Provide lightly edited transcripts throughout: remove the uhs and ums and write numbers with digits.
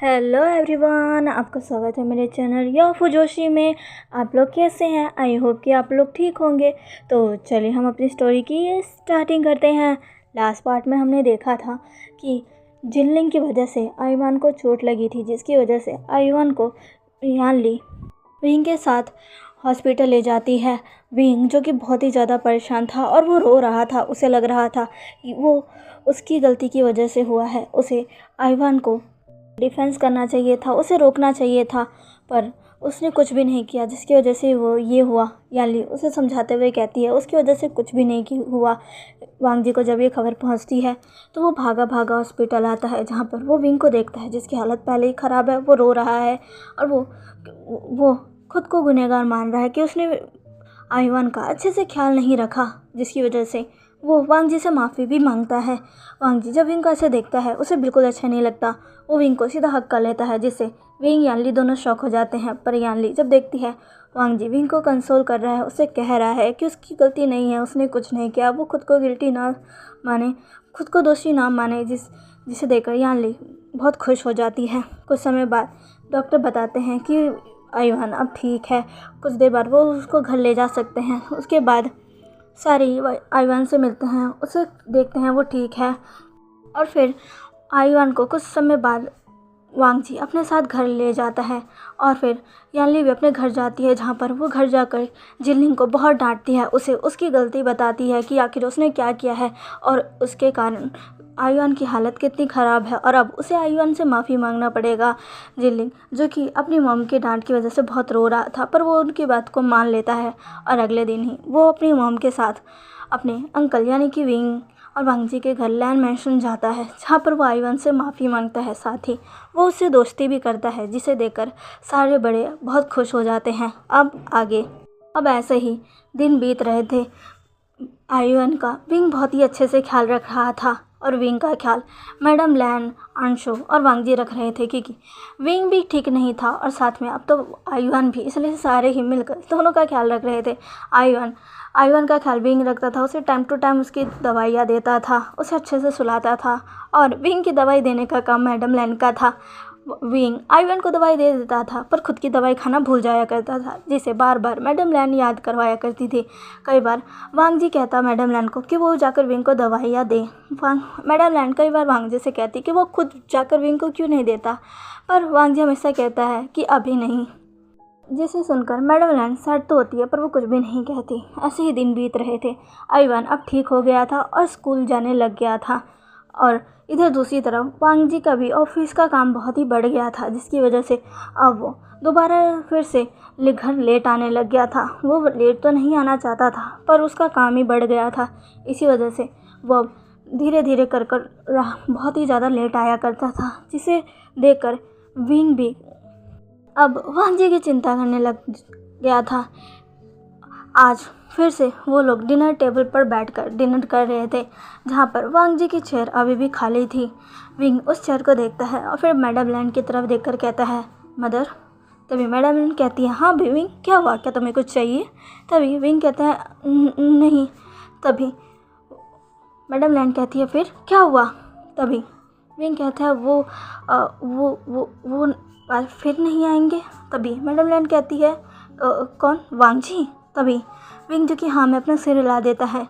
Hello everyone, आपका स्वागत है मेरे चैनल याफू जोशी में। आप लोग कैसे हैं? आई होप कि आप लोग ठीक होंगे। तो चलिए हम अपनी स्टोरी की स्टार्टिंग करते हैं। लास्ट पार्ट में हमने देखा था कि जिनलिंग की वजह से आयुवान को चोट लगी थी, जिसकी वजह से आयुवान को यानली विंग के साथ हॉस्पिटल ले जाती है। विंग जो कि बहुत ही ज़्यादा परेशान था और वो रो रहा था। उसे लग रहा था कि वो उसकी गलती की वजह से हुआ है। उसे आयुवान को डिफेंस करना चाहिए था, उसे रोकना चाहिए था, पर उसने कुछ भी नहीं किया, जिसकी वजह से वो ये हुआ। याली उसे समझाते हुए कहती है उसकी वजह से कुछ भी नहीं हुआ। वांग जी को जब ये खबर पहुंचती है तो वो भागा भागा हॉस्पिटल आता है, जहां पर वो विंग को देखता है जिसकी हालत पहले ही ख़राब है। वो रो रहा है और वो खुद को गुनहगार मान रहा है कि उसने आयुवान का अच्छे से ख्याल नहीं रखा, जिसकी वजह से वो वांग जी से माफ़ी भी मांगता है। वांग जी जब विंग को ऐसे देखता है उसे बिल्कुल अच्छा नहीं लगता। वो विंग को सीधा हक कर लेता है, जिससे विंग यानली दोनों शॉक हो जाते हैं। पर यानली जब देखती है वांग जी विंग को कंसोल कर रहा है, उसे कह रहा है कि उसकी गलती नहीं है, उसने कुछ नहीं किया, वो खुद को गिल्टी ना माने, खुद को दोषी ना माने, जिसे देखकर यानली बहुत खुश हो जाती है। कुछ समय बाद डॉक्टर बताते हैं कि आयुवान अब ठीक है। कुछ देर बाद वो उसको घर ले जा सकते हैं। उसके बाद सारे आयुवान से मिलते हैं, उसे देखते हैं वो ठीक है। और फिर आयुवान को कुछ समय बाद वांग जी अपने साथ घर ले जाता है और फिर यानली भी अपने घर जाती है, जहाँ पर वो घर जाकर जिनलिंग को बहुत डांटती है, उसे उसकी गलती बताती है कि आखिर उसने क्या किया है और उसके कारण आयुवान की हालत कितनी ख़राब है और अब उसे आयुवान से माफ़ी मांगना पड़ेगा। जिनलिंग जो कि अपनी मॉम की डांट की वजह से बहुत रो रहा था, पर वो उनकी बात को मान लेता है और अगले दिन ही वो अपनी मॉम के साथ अपने अंकल यानी कि विंग और वांग जी के घर लैंड मैंशन जाता है, जहाँ पर वो आयुवान से माफ़ी मांगता है। साथ ही वो उससे दोस्ती भी करता है, जिसे देखकर सारे बड़े बहुत खुश हो जाते हैं। अब ऐसे ही दिन बीत रहे थे। आयुवान का विंग बहुत ही अच्छे से ख्याल रख रहा था और विंग का ख्याल मैडम लैन, अंशु और वांग जी रख रहे थे, क्योंकि विंग भी ठीक नहीं था और साथ में अब तो आयुवान भी, इसलिए सारे ही मिलकर दोनों का ख्याल रख रहे थे। आयुवान का ख्याल विंग रखता था, उसे टाइम टू टाइम उसकी दवाइयाँ देता था, उसे अच्छे से सुलाता था और विंग की दवाई देने का काम मैडम लैन का था। विंग आयुवान को दवाई दे देता था, पर खुद की दवाई खाना भूल जाया करता था, जिसे बार बार मैडम लैन याद करवाया करती थी। कई बार वांग जी कहता मैडम लैन को कि वो जाकर विंग को दवाइयाँ दे। मैडम लैन कई बार वांग जी से कहती कि वो खुद जाकर विंग को क्यों नहीं देता, पर वांग जी हमेशा कहता है कि अभी नहीं, जिसे सुनकर मैडम लैन सैड तो होती है पर वो कुछ भी नहीं कहती। ऐसे ही दिन बीत रहे थे। आयुवान अब ठीक हो गया था और स्कूल जाने लग गया था और इधर दूसरी तरफ वांग जी का भी ऑफिस का काम बहुत ही बढ़ गया था, जिसकी वजह से अब वो दोबारा फिर से घर लेट आने लग गया था। वो लेट तो नहीं आना चाहता था, पर उसका काम ही बढ़ गया था। इसी वजह से वो अब धीरे धीरे कर बहुत ही ज़्यादा लेट आया करता था, जिसे देखकर विंग भी अब वांग जी की चिंता करने लग गया था। आज फिर से वो लोग डिनर टेबल पर बैठकर डिनर कर रहे थे, जहाँ पर वांग जी की चेयर अभी भी खाली थी। विंग उस चेयर को देखता है और फिर मैडम लैन की तरफ देखकर कहता है, मदर। तभी मैडम लैन कहती है, हाँ भी विंग, क्या हुआ, क्या तुम्हें कुछ चाहिए? तभी विंग कहता है, नहीं। तभी मैडम लैन कहती है, फिर क्या हुआ? तभी विंग कहता है, वो आज फिर नहीं आएंगे। तभी मैडम लैन कहती है, कौन, वांग जी? तभी विंग जो कि हाँ में अपना सिर हिला देता है।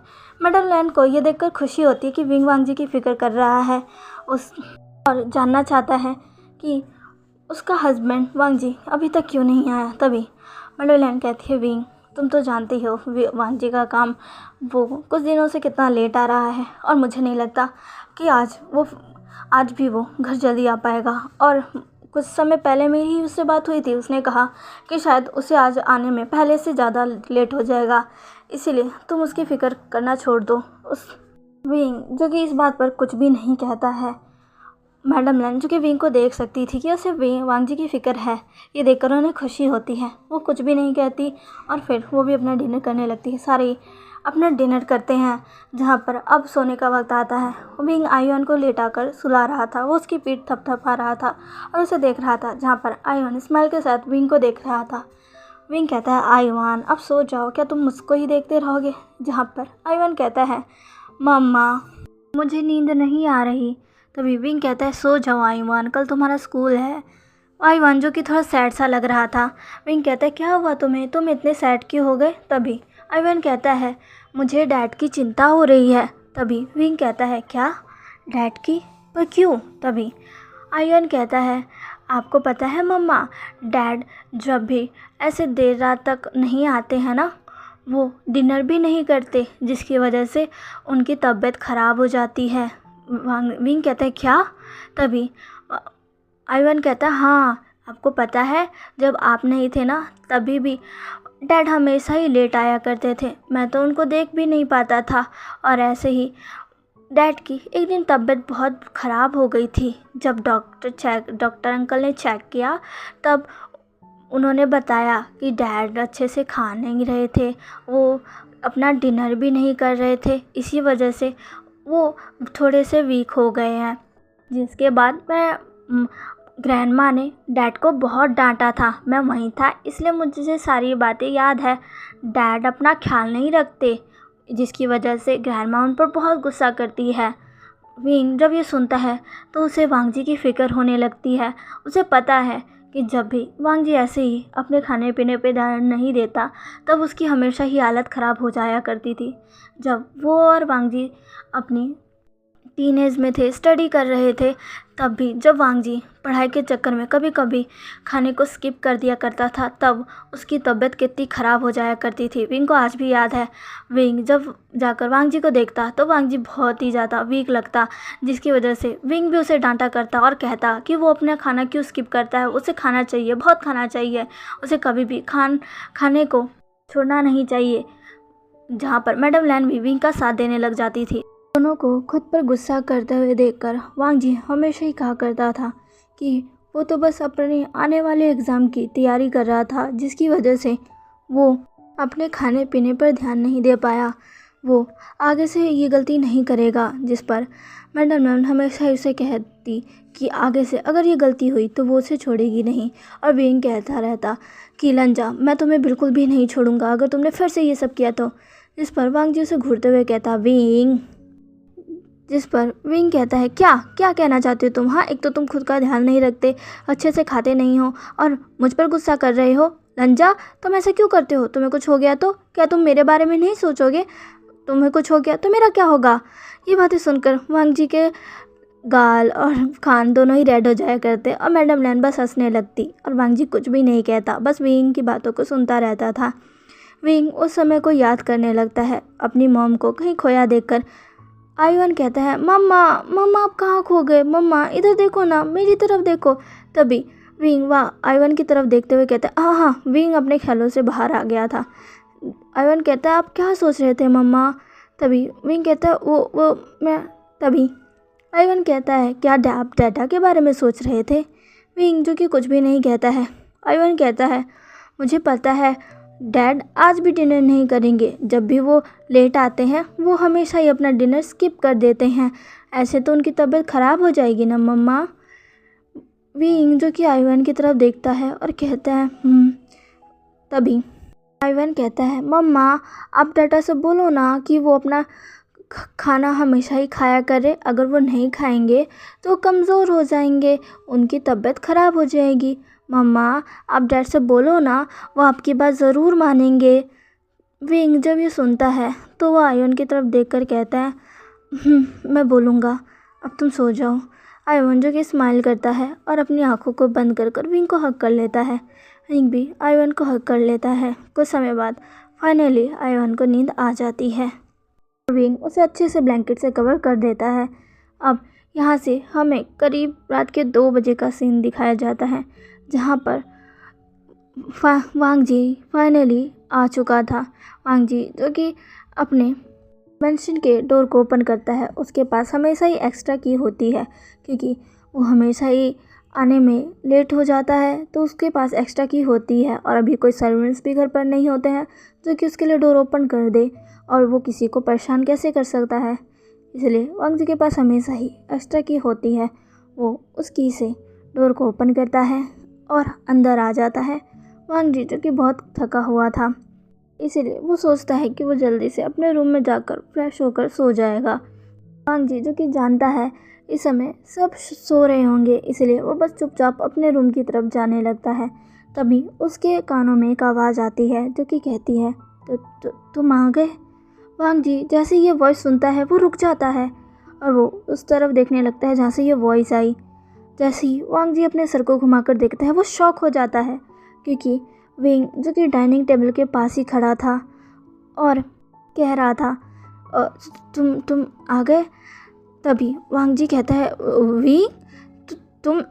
मैडम लैन को ये देखकर खुशी होती है कि विंग वांग जी की फ़िक्र कर रहा है और जानना चाहता है कि उसका हस्बैंड वांग जी अभी तक क्यों नहीं आया। तभी मैडम लैन कहती है, विंग तुम तो जानती हो वांग जी का काम वो कुछ दिनों से कितना लेट आ रहा है और मुझे नहीं लगता कि आज भी वो घर जल्दी आ पाएगा। और कुछ समय पहले मेरी उससे बात हुई थी, उसने कहा कि शायद उसे आज आने में पहले से ज़्यादा लेट हो जाएगा, इसीलिए तुम उसकी फ़िक्र करना छोड़ दो। उस विंग जो कि इस बात पर कुछ भी नहीं कहता है। मैडम लैन जो कि विंग को देख सकती थी कि उसे वांग जी की फ़िक्र है, ये देखकर उन्हें खुशी होती है। वो कुछ भी नहीं कहती और फिर वो भी अपना डिनर करने लगती है। सारे अपना डिनर करते हैं, जहाँ पर अब सोने का वक्त आता है। विंग आयुवान को लेटाकर सुला रहा था, वो उसकी पीठ थपथपा रहा था और उसे देख रहा था, जहाँ पर आयुवान स्माइल के साथ विंग को देख रहा था। विंग कहता है, आयुवान अब सो जाओ, क्या तुम मुझको ही देखते रहोगे? जहाँ पर आयुवान कहता है, मम्मा मुझे नींद नहीं आ रही, तभी विंग कहता है सो जाओ आयुवान, कल तुम्हारा स्कूल है। आयुवान जो कि थोड़ा सैड सा लग रहा था, विंग कहता है क्या हुआ तुम्हें, तुम इतने सैड क्यों हो गए। तभी आयुवान कहता है मुझे डैड की चिंता हो रही है। तभी विंग कहता है क्या डैड की, पर क्यों। तभी आयुवान कहता है आपको पता है मम्मा, डैड जब भी ऐसे देर रात तक नहीं आते हैं ना, वो डिनर भी नहीं करते, जिसकी वजह से उनकी तबीयत ख़राब हो जाती है। विंग कहता है क्या। तभी आयुवान कहता है हाँ आपको पता है जब आप नहीं थे ना तभी भी डैड हमेशा ही लेट आया करते थे, मैं तो उनको देख भी नहीं पाता था। और ऐसे ही डैड की एक दिन तबीयत बहुत ख़राब हो गई थी। जब डॉक्टर अंकल ने चेक किया तब उन्होंने बताया कि डैड अच्छे से खा नहीं रहे थे, वो अपना डिनर भी नहीं कर रहे थे, इसी वजह से वो थोड़े से वीक हो गए हैं। जिसके बाद ग्रैंडमा ने डैड को बहुत डांटा था, मैं वहीं था इसलिए मुझे सारी बातें याद है। डैड अपना ख्याल नहीं रखते, जिसकी वजह से ग्रैंडमा उन पर बहुत गुस्सा करती है। विंग जब ये सुनता है तो उसे वांगजी की फ़िक्र होने लगती है। उसे पता है कि जब भी वांगजी ऐसे ही अपने खाने पीने पे ध्यान नहीं देता तब उसकी हमेशा ही हालत ख़राब हो जाया करती थी। जब वो और वांगजी अपनी टीनेज में थे, स्टडी कर रहे थे, तब भी जब वांगजी पढ़ाई के चक्कर में कभी कभी खाने को स्किप कर दिया करता था तब उसकी तबीयत कितनी ख़राब हो जाया करती थी। विंग को आज भी याद है, विंग जब जाकर वांगजी को देखता तो वांगजी बहुत ही ज़्यादा वीक लगता, जिसकी वजह से विंग भी उसे डांटा करता और कहता कि वो अपना खाना क्यों स्किप करता है, उसे खाना चाहिए, बहुत खाना चाहिए, उसे कभी भी खाने को छोड़ना नहीं चाहिए। जहाँ पर मैडम लैन भी विंग का साथ देने लग जाती थी। दोनों को खुद पर गुस्सा करते हुए देखकर वांगजी हमेशा ही कहा करता था कि वो तो बस अपने आने वाले एग्ज़ाम की तैयारी कर रहा था, जिसकी वजह से वो अपने खाने पीने पर ध्यान नहीं दे पाया। वो आगे से ये गलती नहीं करेगा, जिस पर मैडम लैन हमेशा ही उसे कहती कि आगे से अगर ये गलती हुई तो वो उसे छोड़ेगी नहीं। और विंग कहता रहता कि लंजा मैं तुम्हें बिल्कुल भी नहीं छोड़ूंगा अगर तुमने फिर से ये सब किया तो। जिस पर वांगजी उसे घूरते हुए कहता विंग, जिस पर विंग कहता है क्या क्या कहना चाहते हो तुम। हाँ, एक तो तुम खुद का ध्यान नहीं रखते, अच्छे से खाते नहीं हो और मुझ पर गुस्सा कर रहे हो। लंजा तुम ऐसा क्यों करते हो, तुम्हें कुछ हो गया तो क्या तुम मेरे बारे में नहीं सोचोगे, तुम्हें कुछ हो गया तो मेरा क्या होगा। ये बातें सुनकर वांगजी के गाल और कान दोनों ही रेड हो जाया करते और मैडम लैन बस हंसने लगती और वांगजी कुछ भी नहीं कहता, बस विंग की बातों को सुनता रहता था। विंग उस समय को याद करने लगता है, अपनी मॉम को कहीं खोया देखकर। आयुवान कहता है मम्मा मम्मा आप कहाँ खो गए, मम्मा इधर देखो ना, मेरी तरफ देखो। तभी विंग आयुवान की तरफ देखते हुए कहता है हाँ, विंग अपने ख्यालों से बाहर आ गया था। आयुवान कहता है आप क्या सोच रहे थे मम्मा। तभी विंग कहता है वो मैं। तभी आयुवान कहता है क्या आप डाटा के बारे में सोच रहे थे। विंग जो कि कुछ भी नहीं कहता है। आयुवान कहता है मुझे पता है डैड आज भी डिनर नहीं करेंगे, जब भी वो लेट आते हैं वो हमेशा ही अपना डिनर स्किप कर देते हैं, ऐसे तो उनकी तबीयत ख़राब हो जाएगी ना मम्मा। विंग जो कि आयुवान की तरफ देखता है और कहता है तभी आयुवान कहता है मम्मा आप डाटा से बोलो ना कि वो अपना खाना हमेशा ही खाया करे, अगर वो नहीं खाएंगे तो कमज़ोर हो जाएंगे, उनकी तबीयत ख़राब हो जाएगी। मम्मा आप डैड से बोलो ना, वो आपकी बात ज़रूर मानेंगे। विंग जब ये सुनता है तो वो आयुवान की तरफ देखकर कहता है मैं बोलूँगा, अब तुम सो जाओ। आयुवान जो कि स्माइल करता है और अपनी आंखों को बंद कर विंग को हक कर लेता है। विंग भी आयुवान को हक कर लेता है। कुछ समय बाद फाइनली आयुवान को नींद आ जाती है। विंग उसे अच्छे से ब्लैंकेट से कवर कर देता है। अब यहाँ से हमें करीब रात के 2 बजे का सीन दिखाया जाता है, जहाँ पर वांगजी फाइनली आ चुका था। वांगजी जो कि अपने मेंशन के डोर को ओपन करता है, उसके पास हमेशा ही एक्स्ट्रा की होती है, क्योंकि वो हमेशा ही आने में लेट हो जाता है तो उसके पास एक्स्ट्रा की होती है। और अभी कोई सर्वेंट्स भी घर पर नहीं होते हैं जो कि उसके लिए डोर ओपन कर दे, और वो किसी को परेशान कैसे कर सकता है, इसलिए वांगजी के पास हमेशा ही एक्स्ट्रा की होती है। वो उस की से डोर को ओपन करता है और अंदर आ जाता है। वांगजी जो कि बहुत थका हुआ था, इसीलिए वो सोचता है कि वो जल्दी से अपने रूम में जाकर फ्रेश होकर सो जाएगा। वांगजी जो कि जानता है इस समय सब सो रहे होंगे, इसलिए वो बस चुपचाप अपने रूम की तरफ जाने लगता है। तभी उसके कानों में एक आवाज़ आती है जो कि कहती है, तुम आ गए। वांग जी जैसे ये वॉइस सुनता है वो रुक जाता है और वो उस तरफ देखने लगता है जहाँ से ये वॉइस आई। जैसे ही वांग जी अपने सर को घुमाकर देखता है वो शॉक हो जाता है, क्योंकि विंग जो कि डाइनिंग टेबल के पास ही खड़ा था और कह रहा था, तुम आ गए। तभी वांग जी कहता है, विंग तुम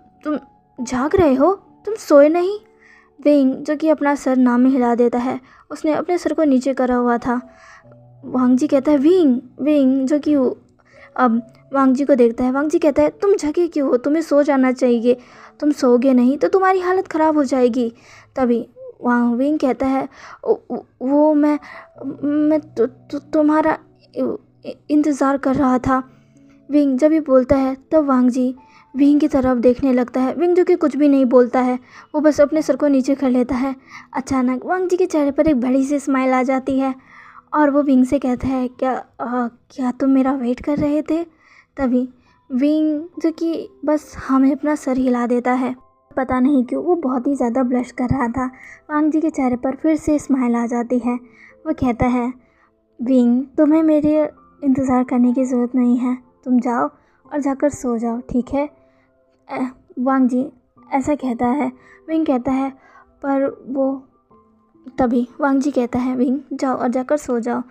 जाग रहे हो, तुम सोए नहीं। विंग जो कि अपना सर ना में हिला देता है, उसने अपने सर को नीचे करा हुआ था। वांग जी कहता है, विंग जो कि अब वांग जी को देखता है। वांग जी कहता है, तुम जगे क्यों हो, तुम्हें सो जाना चाहिए, तुम सोओगे नहीं तो तुम्हारी हालत ख़राब हो जाएगी। तभी विंग कहता है, वो मैं तुम्हारा इंतज़ार कर रहा था। विंग जब ये बोलता है तब वांग जी विंग की तरफ देखने लगता है। विंग जो कि कुछ भी नहीं बोलता है, वो बस अपने सर को नीचे कर लेता है। अचानक वांग जी के चेहरे पर एक बड़ी सी स्माइल आ जाती है और वो विंग से कहता है, क्या तुम मेरा वेट कर रहे थे। तभी विंग जो कि बस हमें अपना सर हिला देता है। पता नहीं क्यों वो बहुत ही ज़्यादा ब्लश कर रहा था। वांग जी के चेहरे पर फिर से स्माइल आ जाती है। वो कहता है, विंग तुम्हें मेरे इंतज़ार करने की ज़रूरत नहीं है, तुम जाओ और जाकर सो जाओ, ठीक है। वांग जी ऐसा कहता है। विंग कहता है, पर वो तभी वांग जी कहता है, विंग जाओ और जाकर सो जाओ।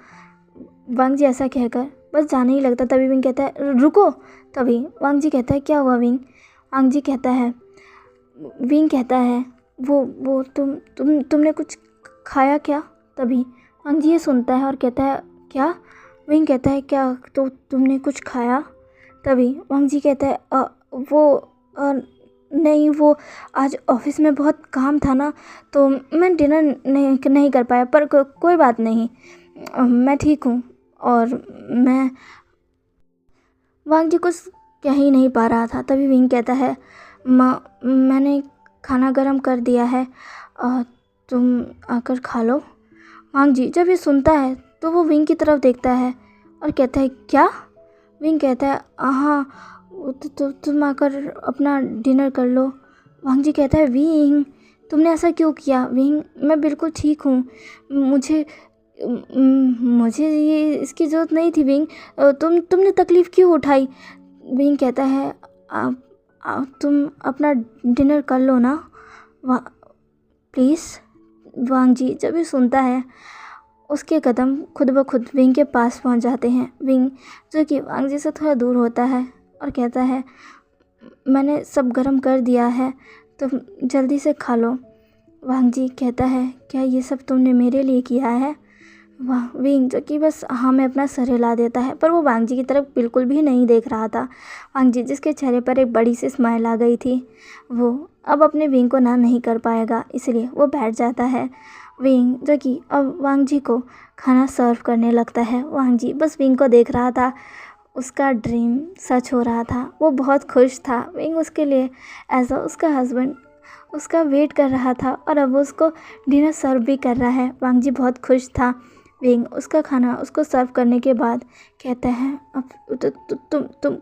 वांग जी ऐसा कहकर बस जाने ही लगता। तभी विंग कहता है, रुको। तभी वांग जी कहता है, क्या हुआ विंग। वांग जी कहता है, विंग कहता है, वो तुमने कुछ खाया क्या। तभी वांग जी ये सुनता है और कहता है, क्या। विंग कहता है, क्या तो तुमने कुछ खाया। तभी वांग जी कहता है, नहीं, वो आज ऑफिस में बहुत काम था ना, तो मैं डिनर नहीं कर पाया, पर कोई बात नहीं, मैं ठीक हूँ। और मैं वांग जी कुछ कह ही नहीं पा रहा था। तभी विंग कहता है, मैंने खाना गर्म कर दिया है, तुम आकर खा लो। वांग जी जब ये सुनता है तो वो विंग की तरफ देखता है और कहता है, क्या। विंग कहता है, हाँ, तुम आकर अपना डिनर कर लो। वांग जी कहता है, विंग तुमने ऐसा क्यों किया। विंग मैं बिल्कुल ठीक हूँ, मुझे ये इसकी ज़रूरत नहीं थी। विंग तुमने तकलीफ़ क्यों उठाई। विंग कहता है, तुम अपना डिनर कर लो ना प्लीज़। वांग जी जब ये सुनता है उसके कदम खुद ब खुद विंग के पास पहुंच जाते हैं। विंग जो कि वांग जी से थोड़ा दूर होता है और कहता है, मैंने सब गर्म कर दिया है, तुम जल्दी से खा लो। वांग जी कहता है, क्या ये सब तुमने मेरे लिए किया है। विंग जो कि बस हाँ में अपना सर हिला देता है, पर वो वांग जी की तरफ बिल्कुल भी नहीं देख रहा था। वांग जी जिसके चेहरे पर एक बड़ी सी स्माइल आ गई थी, वो अब अपने विंग को ना नहीं कर पाएगा, इसलिए वो बैठ जाता है। विंग जो कि अब वांग जी को खाना सर्व करने लगता है। वांग जी बस विंग को देख रहा था, उसका ड्रीम सच हो रहा था, वो बहुत खुश था। विंग उसके लिए एज उसका हस्बैंड उसका वेट कर रहा था और अब वो उसको डिनर सर्व भी कर रहा है। वांग जी बहुत खुश था। विंग उसका खाना उसको सर्व करने के बाद कहता है, अब तुम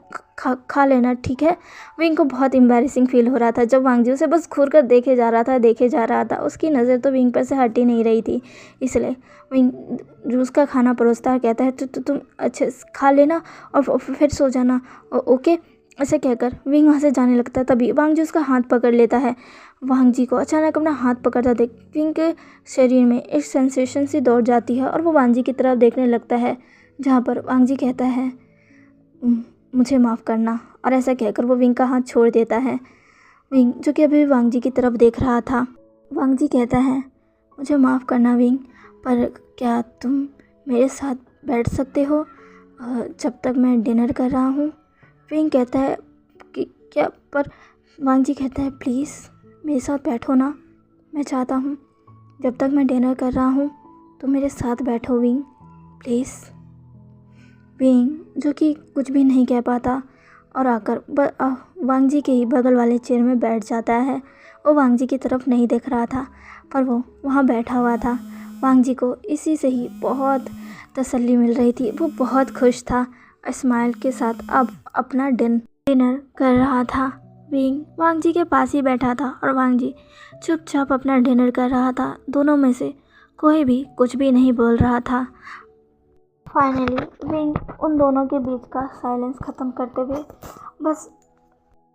खा लेना, ठीक है। विंग को बहुत एम्बैरेसिंग फील हो रहा था जब वांग जी उसे बस घूर कर देखे जा रहा था। उसकी नज़र तो विंग पर से हट ही नहीं रही थी, इसलिए विंग जो उसका खाना परोसता है कहता है, तुम अच्छे से खा लेना और फिर सो जाना, ओके। ऐसे कहकर विंग वहाँ से जाने लगता है। तभी वांग जी उसका हाथ पकड़ लेता है। वांग जी को अचानक अपना हाथ पकड़ता देख विंग के शरीर में एक सेंसेशन सी दौड़ जाती है और वो वांग जी की तरफ देखने लगता है, जहाँ पर वांग जी कहता है, मुझे माफ़ करना। और ऐसा कहकर वो विंग का हाथ छोड़ देता है। विंग जो कि अभी वांग जी की तरफ देख रहा था। वांग जी कहता है, मुझे माफ़ करना विंग, पर क्या तुम मेरे साथ बैठ सकते हो जब तक मैं डिनर कर रहा हूँ। विंग कहता है कि क्या, पर वांग जी कहता है, प्लीज़ मेरे साथ बैठो ना, मैं चाहता हूँ जब तक मैं डिनर कर रहा हूँ तो मेरे साथ बैठो विंग, प्लीज़। विंग जो कि कुछ भी नहीं कह पाता और आकर वांग जी के ही बगल वाले चेयर में बैठ जाता है। वो वांग जी की तरफ नहीं देख रहा था, पर वो वहाँ बैठा हुआ था। वांग जी को इसी से ही बहुत तसल्ली मिल रही थी, वो बहुत खुश था। स्माइल के साथ अब अपना डिनर कर रहा था। विंग वांग जी के पास ही बैठा था और वांग जी चुपचाप अपना डिनर कर रहा था। दोनों में से कोई भी कुछ भी नहीं बोल रहा था। फाइनली विंग उन दोनों के बीच का साइलेंस ख़त्म करते हुए बस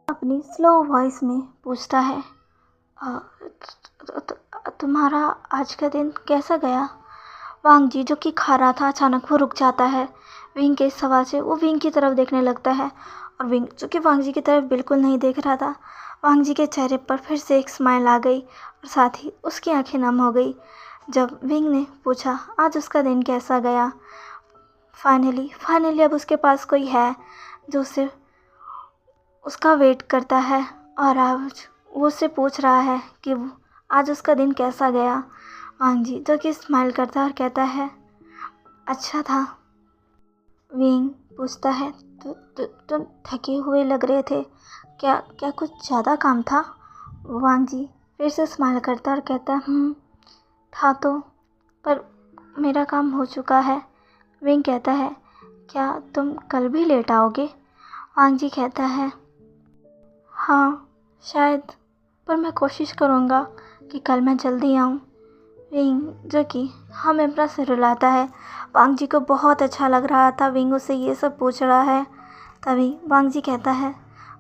अपनी स्लो वॉइस में पूछता है, "अ, तुम्हारा आज का दिन कैसा गया?" वांग जी जो कि खा रहा था, अचानक वो रुक जाता है। विंग के इस सवाल से वो विंग की तरफ देखने लगता है और विंग जो कि वांग जी की तरफ बिल्कुल नहीं देख रहा था, वांग जी के चेहरे पर फिर से एक स्माइल आ गई और साथ ही उसकी आंखें नम हो गई जब विंग ने पूछा आज उसका दिन कैसा गया। फाइनली अब उसके पास कोई है जो उसे उसका वेट करता है और आज वो उससे पूछ रहा है कि वो आज उसका दिन कैसा गया। वांग जी जो कि स्माइल करता है और कहता है, अच्छा था। विंग पूछता है, तुम थके हुए लग रहे थे, क्या क्या कुछ ज़्यादा काम था?" वांग जी फिर से स्माइल करता है और कहता है, था तो, पर मेरा काम हो चुका है। विंग कहता है, क्या तुम कल भी लेट आओगे? वांग जी कहता है, हाँ शायद, पर मैं कोशिश करूँगा कि कल मैं जल्दी आऊँ। विंग जो कि हमें अपना सिर रुलाता है। वांग जी को बहुत अच्छा लग रहा था विंग उससे ये सब पूछ रहा है। तभी वांग जी कहता है,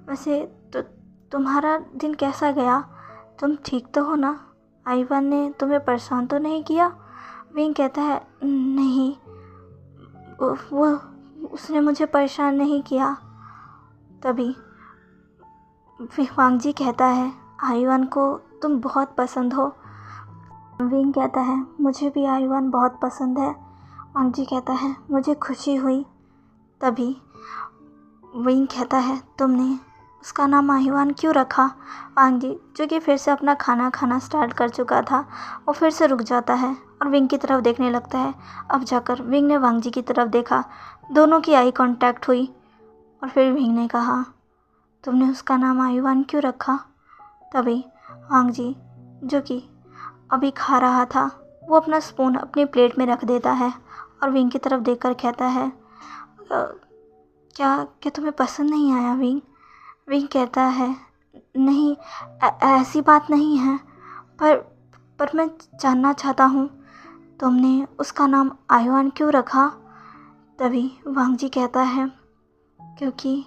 वैसे तुम्हारा दिन कैसा गया? तुम ठीक तो हो ना? आईवन ने तुम्हें परेशान तो नहीं किया? विंग कहता है, नहीं, वो उसने मुझे परेशान नहीं किया। तभी वांग जी कहता है, आईवन को तुम बहुत पसंद हो। विंग कहता है, मुझे भी आईवन बहुत पसंद है। वांग जी कहता है, मुझे खुशी हुई। तभी विंग कहता है, तुमने उसका नाम आईवन क्यों रखा? वांग जी जो कि फिर से अपना खाना खाना स्टार्ट कर चुका था, वो फिर से रुक जाता है और विंग की तरफ देखने लगता है। अब जाकर विंग ने वांग जी की तरफ देखा, दोनों की आई कांटेक्ट हुई और फिर विंग ने कहा, तुमने उसका नाम आईवन क्यों रखा? तभी वांग जी जो कि अभी खा रहा था, वो अपना स्पून अपनी प्लेट में रख देता है और विंग की तरफ देखकर कहता है, क्या क्या तुम्हें पसंद नहीं आया विंग? विंग कहता है, नहीं, ऐसी बात नहीं है, पर मैं जानना चाहता हूँ तुमने उसका नाम आईवन क्यों रखा? तभी वांग जी कहता है, क्योंकि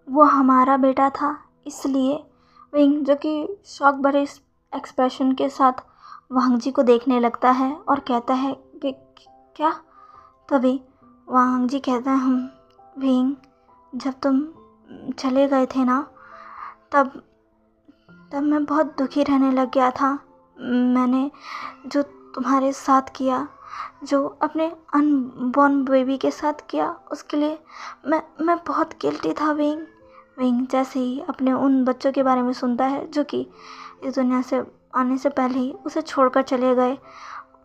वो हमारा बेटा था, इसलिए। विंग जो कि शौक भरे एक्सप्रेशन के साथ वांग जी को देखने लगता है और कहता है कि क्या? तभी वांग जी कहता है, विंग, जब तुम चले गए थे ना, तब मैं बहुत दुखी रहने लग गया था। मैंने जो तुम्हारे साथ किया, जो अपने अनबॉर्न बेबी के साथ किया, उसके लिए मैं बहुत गिल्टी था विंग। विंग जैसे ही अपने उन बच्चों के बारे में सुनता है जो कि इस दुनिया से आने से पहले ही उसे छोड़कर चले गए,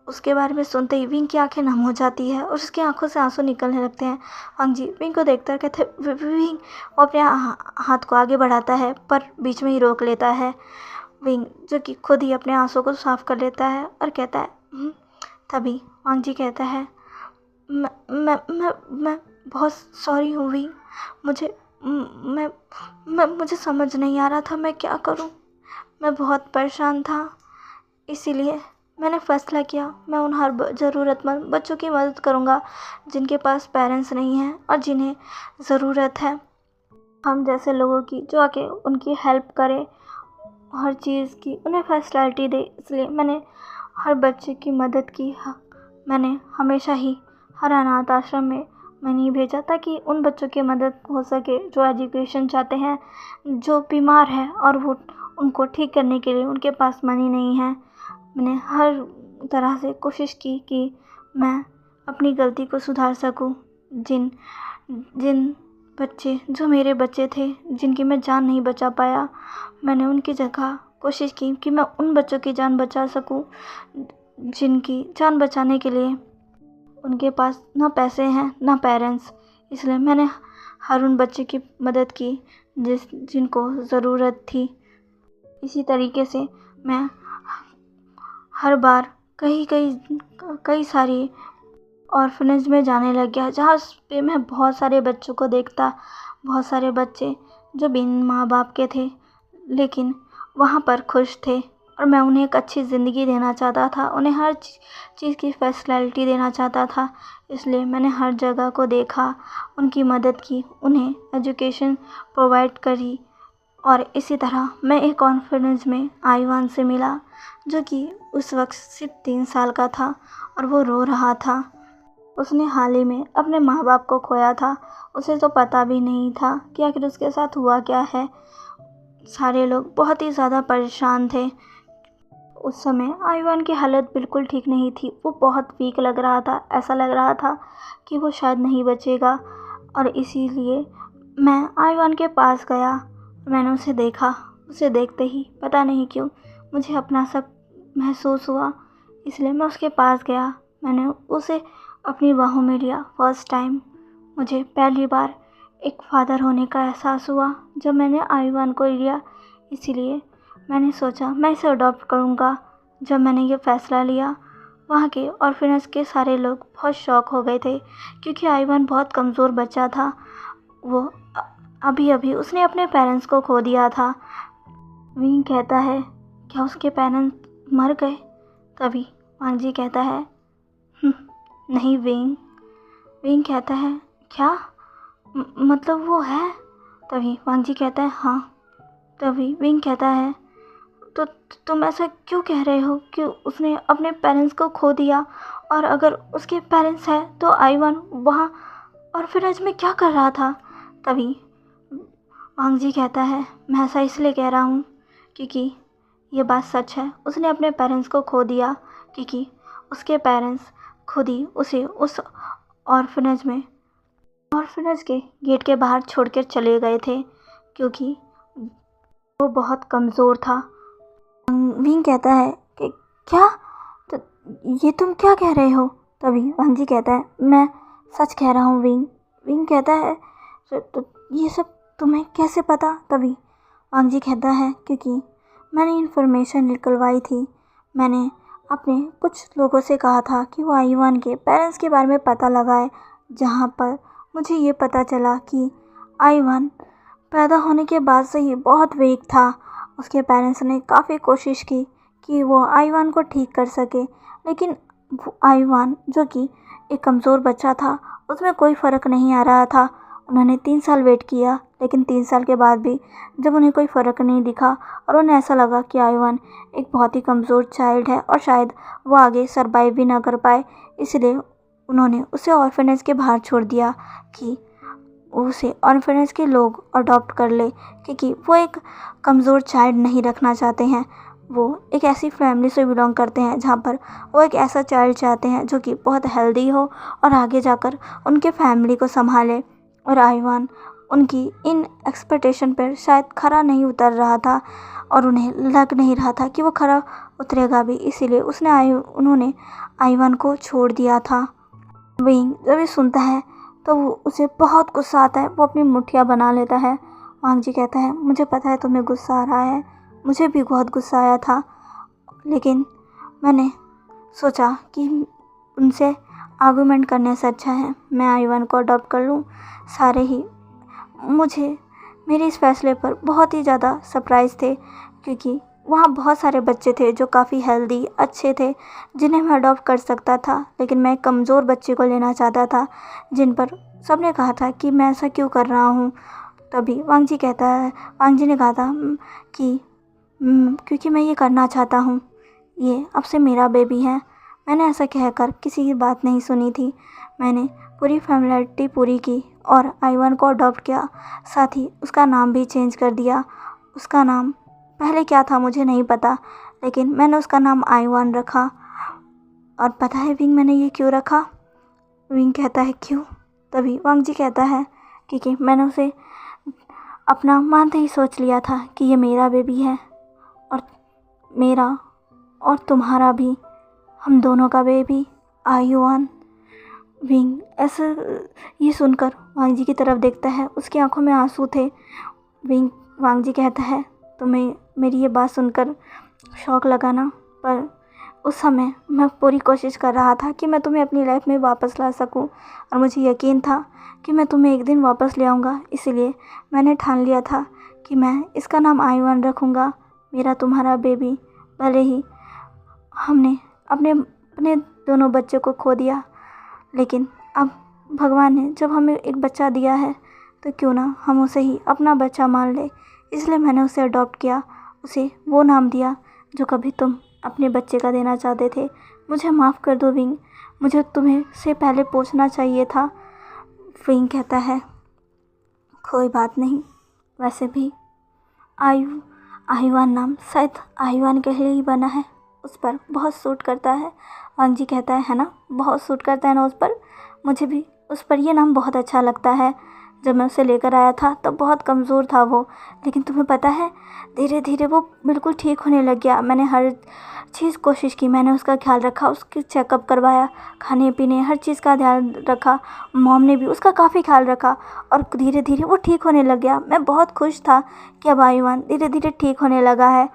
उसके बारे में सुनते ही विंग की आंखें नम हो जाती है और उसकी आंखों से आंसू निकलने लगते हैं। वांग जी विंग को देखकर कहते हैं, विंग। वो अपने हाथ को आगे बढ़ाता है पर बीच में ही रोक लेता है। विंग जो कि खुद ही अपने आंसू को साफ कर लेता है और कहता है, तभी वांग जी कहता है, मैं बहुत सॉरी हूँ विंग। मुझे समझ नहीं आ रहा था मैं क्या करूँ। मैं बहुत परेशान था, इसीलिए मैंने फ़ैसला किया मैं उन हर ज़रूरतमंद बच्चों की मदद करूँगा जिनके पास पेरेंट्स नहीं हैं और जिन्हें ज़रूरत है हम जैसे लोगों की, जो आके उनकी हेल्प करे, हर चीज़ की उन्हें फैसिलिटी दे। इसलिए मैंने हर बच्चे की मदद की। मैंने हमेशा ही हर अनाथ आश्रम में मैंने भेजा ताकि उन बच्चों की मदद हो सके जो एजुकेशन चाहते हैं, जो बीमार है और वो उनको ठीक करने के लिए उनके पास मनी नहीं है। मैंने हर तरह से कोशिश की कि मैं अपनी गलती को सुधार सकूं। जिन बच्चे जो मेरे बच्चे थे, जिनकी मैं जान नहीं बचा पाया, मैंने उनकी जगह कोशिश की कि मैं उन बच्चों की जान बचा सकूं जिनकी जान बचाने के लिए उनके पास ना पैसे हैं ना पेरेंट्स। इसलिए मैंने हर उन बच्चे की मदद की जिनको ज़रूरत थी। इसी तरीके से मैं हर बार कई सारी ऑर्फनेज में जाने लग गया, जहाँ पे मैं बहुत सारे बच्चों को देखता, बहुत सारे बच्चे जो बिन माँ बाप के थे लेकिन वहाँ पर खुश थे, और मैं उन्हें एक अच्छी ज़िंदगी देना चाहता था, उन्हें हर चीज़ की फैसिलिटी देना चाहता था। इसलिए मैंने हर जगह को देखा, उनकी मदद की, उन्हें एजुकेशन प्रोवाइड करी। और इसी तरह मैं एक कॉन्फ्रेंस में आईवान से मिला, जो कि उस वक्त सिर्फ 3 साल का था और वो रो रहा था। उसने हाल ही में अपने माँ बाप को खोया था। उसे तो पता भी नहीं था कि आखिर उसके साथ हुआ क्या है। सारे लोग बहुत ही ज़्यादा परेशान थे। उस समय आईवान की हालत बिल्कुल ठीक नहीं थी, वो बहुत वीक लग रहा था, ऐसा लग रहा था कि वो शायद नहीं बचेगा। और इसीलिए मैं आईवान के पास गया, मैंने उसे देखा। उसे देखते ही पता नहीं क्यों मुझे अपना सब महसूस हुआ, इसलिए मैं उसके पास गया। मैंने उसे अपनी बाहों में लिया। फर्स्ट टाइम मुझे पहली बार एक फादर होने का एहसास हुआ जब मैंने आईवान को लिया। इसीलिए मैंने सोचा मैं इसे अडॉप्ट करूँगा। जब मैंने ये फ़ैसला लिया, वहाँ के ऑर्फनेज के सारे लोग बहुत शॉक हो गए थे, क्योंकि आईवान बहुत कमज़ोर बच्चा था। वो अभी अभी उसने अपने पेरेंट्स को खो दिया था। विंग कहता है, क्या उसके पेरेंट्स मर गए? तभी वांग जी कहता है, नहीं विंग। विंग कहता है, क्या मतलब वो है? तभी वांग जी कहता है, हाँ। तभी विंग कहता है, तो तुम ऐसा क्यों कह रहे हो कि उसने अपने पेरेंट्स को खो दिया? और अगर उसके पेरेंट्स हैं तो आईवान वहाँ ऑर्फनेज में क्या कर रहा था? तभी वांग जी कहता है, मैं ऐसा इसलिए कह रहा हूँ क्योंकि ये बात सच है। उसने अपने पेरेंट्स को खो दिया क्योंकि उसके पेरेंट्स खुद ही उसे उस ऑर्फनेज के गेट के बाहर छोड़कर चले गए थे, क्योंकि वो बहुत कमज़ोर था। विंग कहता है कि क्या? तो ये तुम क्या कह रहे हो? तभी वांग जी कहता है, मैं सच कह रहा हूँ विंग। विंग कहता है, तो ये सब तुम्हें कैसे पता? तभी वांग जी कहता है, क्योंकि मैंने इन्फॉर्मेशन निकलवाई थी। मैंने अपने कुछ लोगों से कहा था कि वो आईवान के पेरेंट्स के बारे में पता लगाए, जहाँ पर मुझे ये पता चला कि आईवान पैदा होने के बाद से ही बहुत वीक था। उसके पेरेंट्स ने काफ़ी कोशिश की कि वो आईवान को ठीक कर सके, लेकिन आईवान जो कि एक कमज़ोर बच्चा था, उसमें कोई फ़र्क नहीं आ रहा था। उन्होंने 3 साल वेट किया, लेकिन 3 साल के बाद भी जब उन्हें कोई फ़र्क नहीं दिखा और उन्हें ऐसा लगा कि आईवान एक बहुत ही कमज़ोर चाइल्ड है और शायद वो आगे सर्वाइव भी ना कर पाए, इसलिए उन्होंने उसे ऑर्फनेज के बाहर छोड़ दिया कि उसे ऑर्फनेज के लोग अडॉप्ट कर ले, क्योंकि वो एक कमज़ोर चाइल्ड नहीं रखना चाहते हैं। वो एक ऐसी फैमिली से बिलोंग करते हैं जहाँ पर वो एक ऐसा चाइल्ड चाहते हैं जो कि बहुत हेल्दी हो और आगे जाकर उनके फैमिली को संभाले। और आईवान उनकी इन एक्सपेक्टेशन पर शायद खरा नहीं उतर रहा था और उन्हें लग नहीं रहा था कि वो खरा उतरेगा भी, इसीलिए उन्होंने आईवान को छोड़ दिया था। विंग जब ये सुनता है तो उसे बहुत गुस्सा आता है, वो अपनी मुठ्ठियाँ बना लेता है। वांग जी कहता है, मुझे पता है तुम्हें गुस्सा आ रहा है, मुझे भी बहुत गुस्सा आया था, लेकिन मैंने सोचा कि उनसे आर्गूमेंट करने से अच्छा है मैं आईवान को अडॉप्ट कर लूँ। सारे ही मुझे मेरे इस फैसले पर बहुत ही ज़्यादा सरप्राइज़ थे, क्योंकि वहाँ बहुत सारे बच्चे थे जो काफ़ी हेल्दी अच्छे थे, जिन्हें मैं अडॉप्ट कर सकता था, लेकिन मैं एक कमज़ोर बच्चे को लेना चाहता था, जिन पर सबने कहा था कि मैं ऐसा क्यों कर रहा हूँ। तभी वांग जी ने कहा था कि क्योंकि मैं ये करना चाहता हूँ, ये अब से मेरा बेबी है। मैंने ऐसा कहकर किसी की बात नहीं सुनी थी। मैंने पूरी फॉर्मेलिटी पूरी की और आईवान को अडॉप्ट किया, साथ ही उसका नाम भी चेंज कर दिया। उसका नाम पहले क्या था मुझे नहीं पता, लेकिन मैंने उसका नाम आईवान रखा। और पता है विंग मैंने ये क्यों रखा? विंग कहता है, क्यों? तभी वांग जी कहता है, क्योंकि मैंने उसे अपना मानते ही सोच लिया था कि ये मेरा बेबी है, और मेरा और तुम्हारा भी, हम दोनों का बेबी आईवान। विंग ऐसा ये सुनकर वांग जी की तरफ देखता है, उसकी आंखों में आंसू थे। वांग जी कहता है, तुम्हें मेरी ये बात सुनकर शौक लगा ना, पर उस समय मैं पूरी कोशिश कर रहा था कि मैं तुम्हें अपनी लाइफ में वापस ला सकूं, और मुझे यकीन था कि मैं तुम्हें एक दिन वापस ले आऊँगा। इसीलिए मैंने ठान लिया था कि मैं इसका नाम आयुआन रखूँगा, मेरा तुम्हारा बेबी। भले ही हमने अपने अपने दोनों बच्चों को खो दिया, लेकिन अब भगवान ने जब हमें एक बच्चा दिया है तो क्यों ना हम उसे ही अपना बच्चा मान ले। इसलिए मैंने उसे अडॉप्ट किया, उसे वो नाम दिया जो कभी तुम अपने बच्चे का देना चाहते थे। मुझे माफ़ कर दो विंग, मुझे तुम्हें से पहले पूछना चाहिए था। विंग कहता है कोई बात नहीं, वैसे भी आयुआन नाम शायद आयुआन के लिए ही बना है, उस पर बहुत सूट करता है। वांग जी कहता है ना, बहुत सूट करता है ना उस पर। मुझे भी उस पर ये नाम बहुत अच्छा लगता है। जब मैं उसे लेकर आया था तब बहुत कमज़ोर था वो, लेकिन तुम्हें पता है धीरे धीरे वो बिल्कुल ठीक होने लग गया। मैंने हर चीज़ कोशिश की, मैंने उसका ख्याल रखा, उसकी चेकअप करवाया, खाने पीने हर चीज़ का ध्यान रखा। मॉम ने भी उसका काफ़ी ख्याल रखा और धीरे धीरे वो ठीक होने लग गया। मैं बहुत खुश था कि अब आयुआन धीरे धीरे ठीक होने लगा है।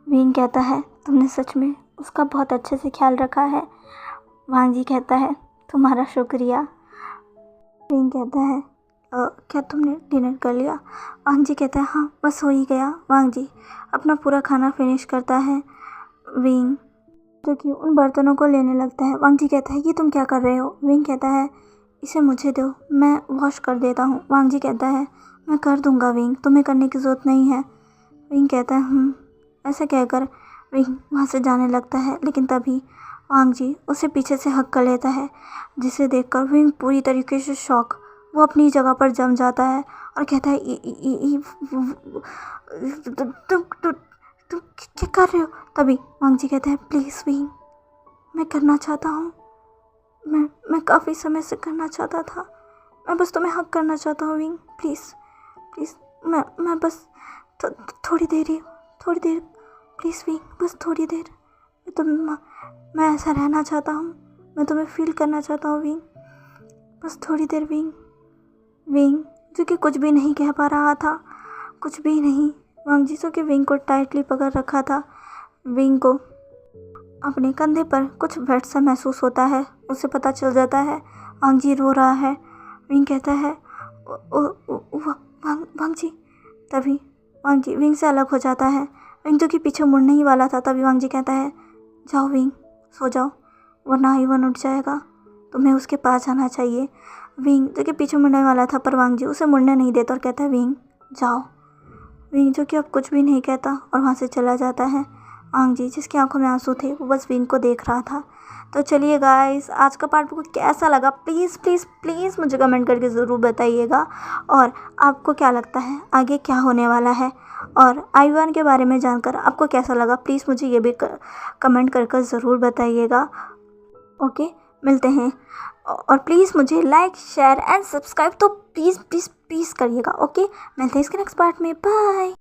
विंग कहता है तुमने सच में उसका बहुत अच्छे से ख्याल रखा है। वांग जी कहता है तुम्हारा शुक्रिया। विंग कहता है क्या तुमने डिनर कर लिया? वांग जी कहता है हाँ बस हो ही गया। वांग जी अपना पूरा खाना फिनिश करता है। विंग जो कि उन बर्तनों को लेने लगता है। वांग जी कहता है ये तुम क्या कर रहे हो? विंग कहता है इसे मुझे दो, मैं वॉश कर देता हूँ। वांग जी कहता है मैं कर दूँगा विंग, तुम्हें करने की ज़रूरत नहीं है। विंग कहता है ऐसा कहकर विंग वहाँ से जाने लगता है, लेकिन तभी वांग जी उसे पीछे से हक कर लेता है, जिसे देखकर विंग पूरी तरीके से शॉक, वो अपनी जगह पर जम जाता है और कहता है तुम क्या कर रहे हो? तभी वांग जी कहता है प्लीज़ विंग, मैं करना चाहता हूँ, मैं काफ़ी समय से करना चाहता था, मैं बस तुम्हें हक करना चाहता हूँ विंग, प्लीज़ प्लीज़, मैं बस थोड़ी देर प्लीज़ विंग, बस थोड़ी देर, मैं ऐसा रहना चाहता हूँ, मैं तुम्हें फील करना चाहता हूँ विंग, बस थोड़ी देर विंग। विंग जो कि कुछ भी नहीं कह पा रहा था, कुछ भी नहीं। वांग जी जो कि विंग को टाइटली पकड़ रखा था। विंग को अपने कंधे पर कुछ वेट सा महसूस होता है, उसे पता चल जाता है वांग जी रो रहा है। विंग कहता है वांग जी। तभी वांग जी विंग से अलग हो जाता है। विंग जो कि पीछे मुड़ने ही वाला था, तभी वांग जी कहता है जाओ विंग, सो जाओ, वरना आयुआन उठ जाएगा, तुम्हें उसके पास जाना चाहिए। विंग जो कि पीछे मुड़ने वाला था, पर वांग जी उसे मुड़ने नहीं देता और कहता है विंग जाओ। विंग जो कि अब कुछ भी नहीं कहता और वहाँ से चला जाता है। वांग जी जिसकी आंखों में आंसू थे वो बस विंग को देख रहा था। तो चलिए गाइस, आज का पार्ट आपको कैसा लगा प्लीज़ प्लीज़ प्लीज़ मुझे कमेंट करके ज़रूर बताइएगा। और आपको क्या लगता है आगे क्या होने वाला है, और आयुआन के बारे में जानकर आपको कैसा लगा, प्लीज़ मुझे ये भी कमेंट करके ज़रूर बताइएगा। ओके, मिलते हैं, और प्लीज़ मुझे लाइक शेयर एंड सब्सक्राइब तो प्लीज़ प्लीज़ प्लीज़ करिएगा। ओके, मिलते हैं इसके नेक्स्ट पार्ट में, बाय।